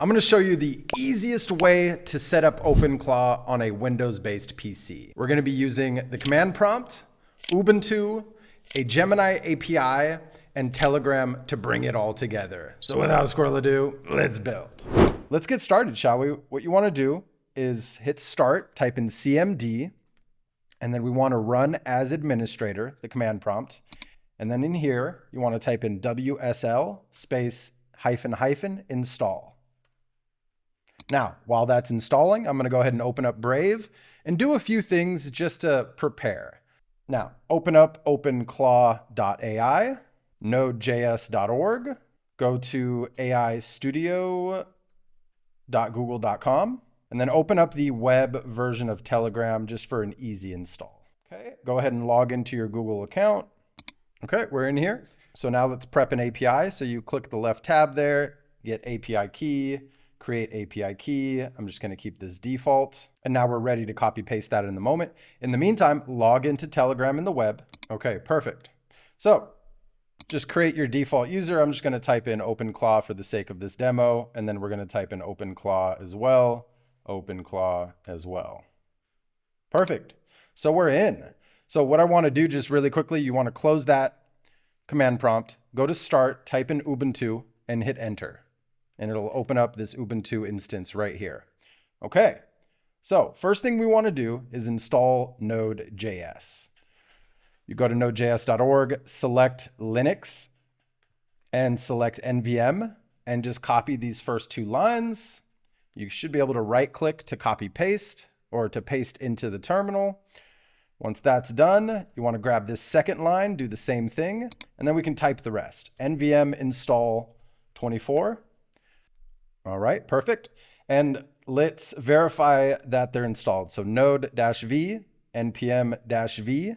I'm going to show you the easiest way to set up Openclaw on a Windows-based PC. We're going to be using the command prompt, Ubuntu, a Gemini API, and Telegram to bring it all together. So without further ado, let's build. Let's get started, shall we? What you want to do is hit start, type in Cmd, and then we want to run as administrator, the command prompt. And then in here, you want to type in WSL space -- install. Now, while that's installing, I'm going to go ahead and open up Brave and do a few things just to prepare. Now, open up openclaw.ai, nodejs.org, go to aistudio.google.com, and then open up the web version of Telegram just for an easy install. Okay, go ahead and log into your Google account. Okay, we're in here. So now let's prep an API. So you click the left tab there, get API key, create API key. I'm just going to keep this default. And now we're ready to copy paste that in the moment. In the meantime, log into Telegram in the web. Okay, perfect. So just create your default user. I'm just going to type in Openclaw for the sake of this demo. And then we're going to type in Openclaw as well. Openclaw as well. Perfect. So we're in. So what I want to do just really quickly, you want to close that command prompt, go to start, type in Ubuntu and hit enter. And it'll open up this Ubuntu instance right here. Okay, so first thing we want to do is install Nodejs. You go to nodejs.org, select Linux, and select NVM, and just copy these first two lines. You should be able to right click to copy paste or to paste into the terminal. Once that's done, you want to grab this second line, do the same thing, and then we can type the rest. NVM install 24. All right, perfect. And let's verify that they're installed. So node-v, npm-v,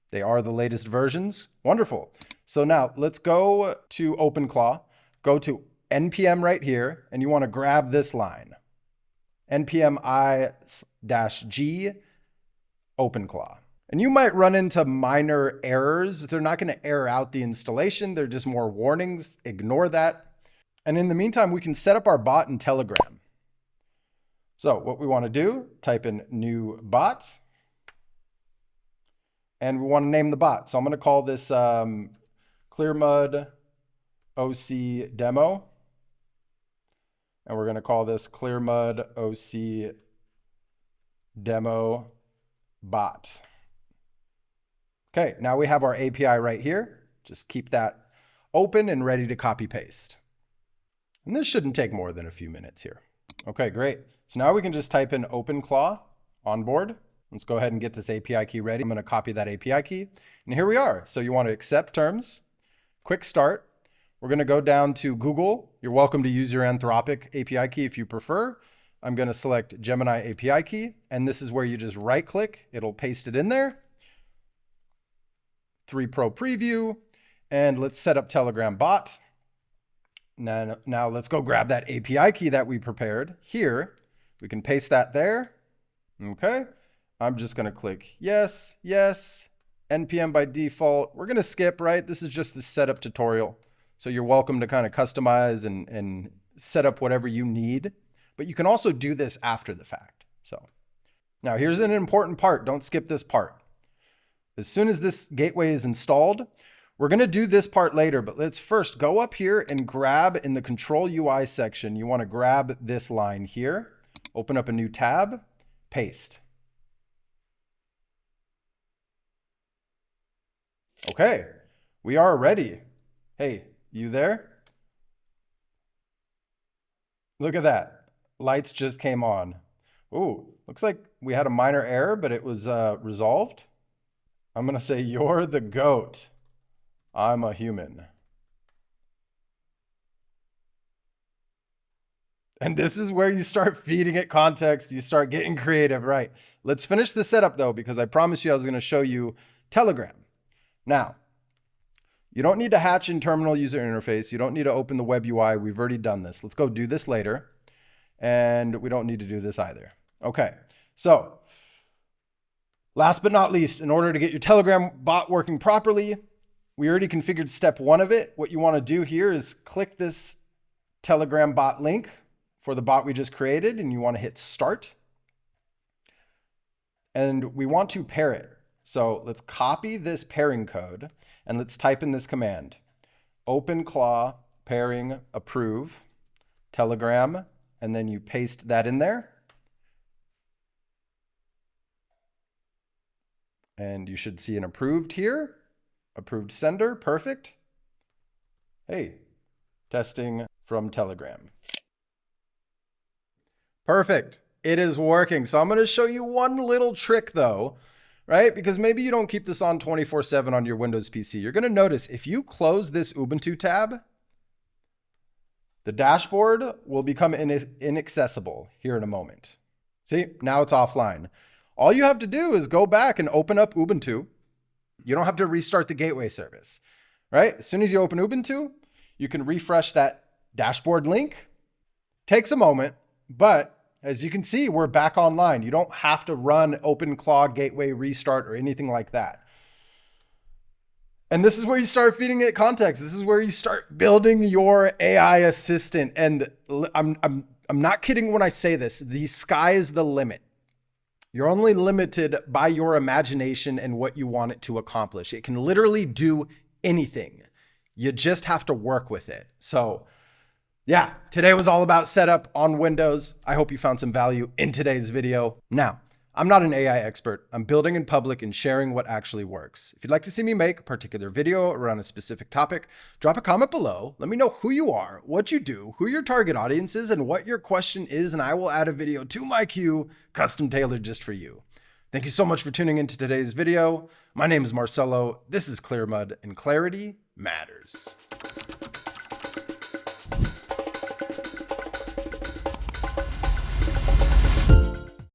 they are the latest versions. Wonderful. So now let's go to Openclaw, go to npm right here, and you want to grab this line, npm i-g Openclaw. And you might run into minor errors. They're not going to error out the installation. They're just more warnings. Ignore that. And in the meantime, we can set up our bot in Telegram. So what we want to do, type in new bot. And we want to name the bot. So I'm going to call this Clearmud OC demo. And we're going to call this Clearmud OC demo bot. Okay, now we have our API right here. Just keep that open and ready to copy paste. And this shouldn't take more than a few minutes here. Okay, great. So now we can just type in Openclaw onboard. Let's go ahead and get this API key ready. I'm going to copy that API key. And here we are. So you want to accept terms, quick start. We're going to go down to Google. You're welcome to use your Anthropic API key if you prefer. I'm going to select Gemini API key. And this is where you just right click. It'll paste it in there. 3 Pro preview. And let's set up Telegram bot. Now let's go grab that API key that we prepared here. We can paste that there. Okay. I'm just going to click yes, yes, NPM by default. We're going to skip, right? This is just the setup tutorial. So you're welcome to kind of customize and set up whatever you need, but you can also do this after the fact. So now here's an important part. Don't skip this part. As soon as this gateway is installed, we're going to do this part later, but let's first go up here and grab in the control UI section. You want to grab this line here, open up a new tab, paste. Okay, we are ready. Hey, you there? Look at that. Lights just came on. Ooh, looks like we had a minor error, but it was resolved. I'm going to say, you're the GOAT. I'm a human. And this is where you start feeding it context. You start getting creative, right? Let's finish the setup though, because I promised you I was going to show you Telegram. Now, you don't need to hatch in terminal user interface. You don't need to open the web UI. We've already done this. Let's go do this later. And we don't need to do this either. Okay, so last but not least, in order to get your Telegram bot working properly, we already configured step 1 of it. What you want to do here is click this Telegram bot link for the bot we just created, and you want to hit start. And we want to pair it. So let's copy this pairing code and let's type in this command. Openclaw pairing approve Telegram, and then you paste that in there. And you should see an approved here. Approved sender, perfect. Hey, testing from Telegram. Perfect, it is working. So I'm gonna show you one little trick though, right? Because maybe you don't keep this on 24/7 on your Windows PC. You're gonna notice if you close this Ubuntu tab, the dashboard will become inaccessible here in a moment. See, now it's offline. All you have to do is go back and open up Ubuntu. You don't have to restart the gateway service, right? As soon as you open Ubuntu, you can refresh that dashboard link. Takes a moment, but as you can see, we're back online. You don't have to run Openclaw gateway restart or anything like that. And this is where you start feeding it context. This is where you start building your AI assistant. And I'm not kidding when I say this. The sky is the limit. You're only limited by your imagination and what you want it to accomplish. It can literally do anything. You just have to work with it. So yeah, today was all about setup on Windows. I hope you found some value in today's video. Now, I'm not an AI expert. I'm building in public and sharing what actually works. If you'd like to see me make a particular video around a specific topic, drop a comment below. Let me know who you are, what you do, who your target audience is, and what your question is, and I will add a video to my queue, custom tailored just for you. Thank you so much for tuning into today's video. My name is Marcelo. This is Clearmud, and clarity matters.